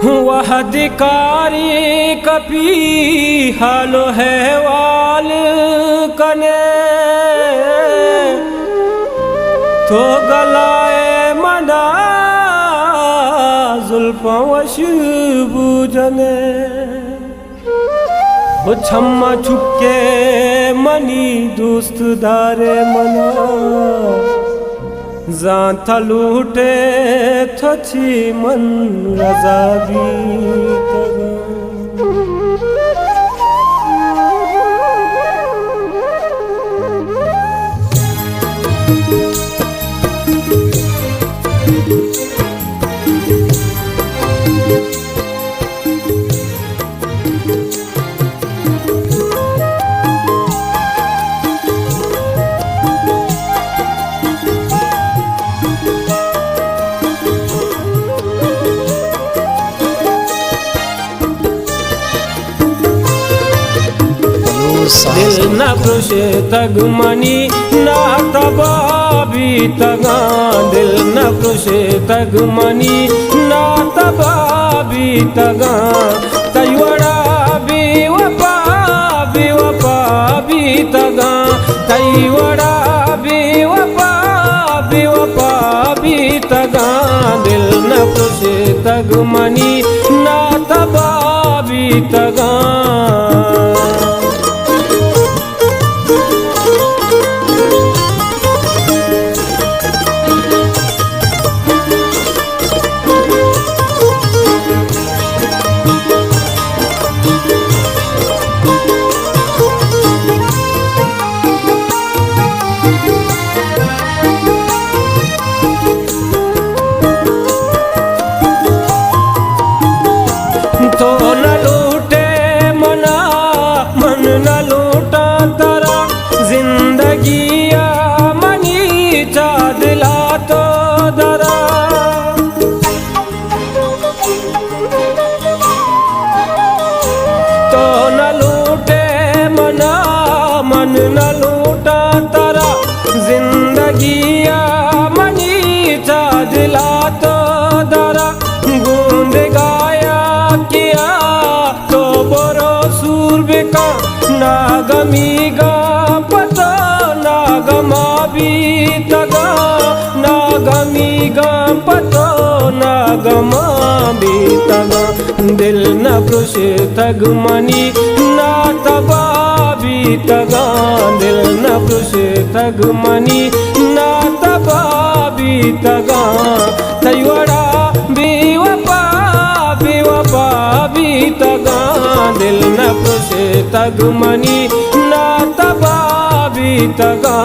वह अधिकारी कपी हालो है वाल कने तो गलाए मना जुल्फवश बूजने वो छम्मा छुपके मनी दोस्त दारे मना जाता लूटे थी मन रजा भी तगा दिल न खुशे तग मनी ना तबाबी तगा दिल न खुशे तग मनी ना तबाबी तगा तैवड़ा भी वफा भी तगा तैवड़ा भी वफा भी तगा दिल न खुशे तग मनी ना तबाबी तगा तो न लूटे मना मन न लूटा तरा जिंदगिया मनी चा दिला तो दरा तो न लूटे मना मन न लूटा तरा जिंदगिया मनी चा दिला तो दरा गूंद गाया किया तो बरो सूरबिका नागमी गा पता नागमा भी तगा नागमी गा पता नागमा भी तगा दिल न पुरुष तग मनी ना तबा भी तगा दिल न पुरुष तग मनी ना तबा भी तगा तैवड़ा भी वफा भी तगा दिल न पुरुष तग मनी ना तबा भी तगा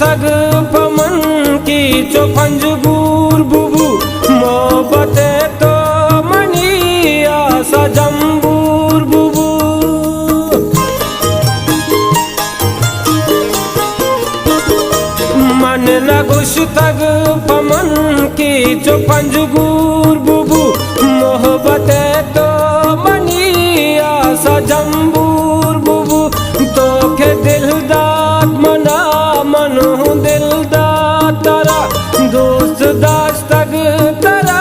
तग पमन की चो पंजगूर बुबू मोहब्बते तो मनी आसा जम्बूर बुबू मन न गुश तग पमन की चो पंजगूर बुबू मोहब्बते तो मनी आसा जम्बूर बुबू तो के दिल दात मना मनो दिल दा तरा दोस्त दाश तग तरा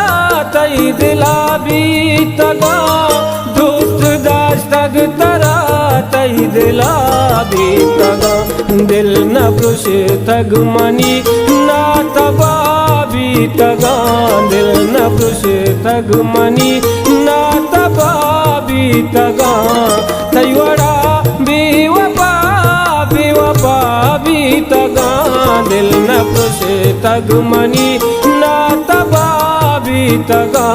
तई दिला भी तगा दोस्त दाश तग तरा तई दिला भी तगा दिल न पुरुष तग मनी ना तबा भी तगा दिल न पुरुष तग मनी ना तबा भी तगा तैवड़ा भी वफा भी तगा दिल न पुरुष तग मनी ना तबा भी तगा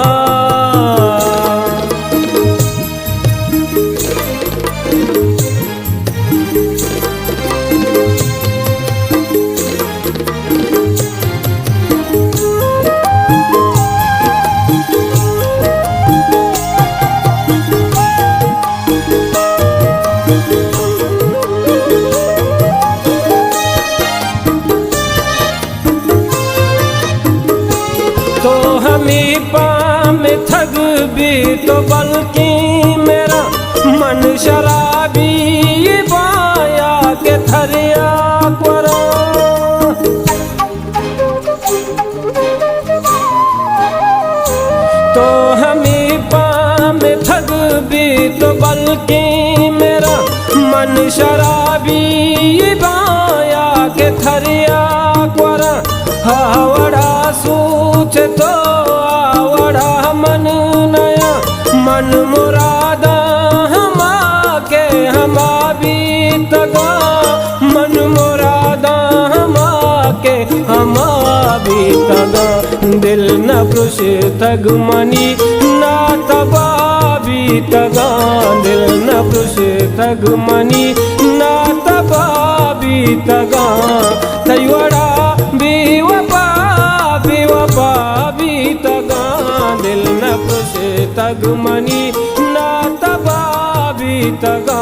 भी तो बल्कि मेरा मन शराबी बाया के थरिया कोरा। तो हमें पाम ठग भी तो बल्कि मेरा मन शराबी बाया के थरिया कोरा। हावड़ा सूच तो आवड़ा मन नया मन मुरादा हमा के हमा बीतगा मन मुरादा हमा के हमा बीतगा। दिल न पुरुष तग मनी ना तबा बीतगा दिल न पुरुष तग मनी ना तबा बीतगा। तैवड़ा बेवफा बेवफा बीतगा दिल न पुरुष तग मनी ना तबा बीतगा।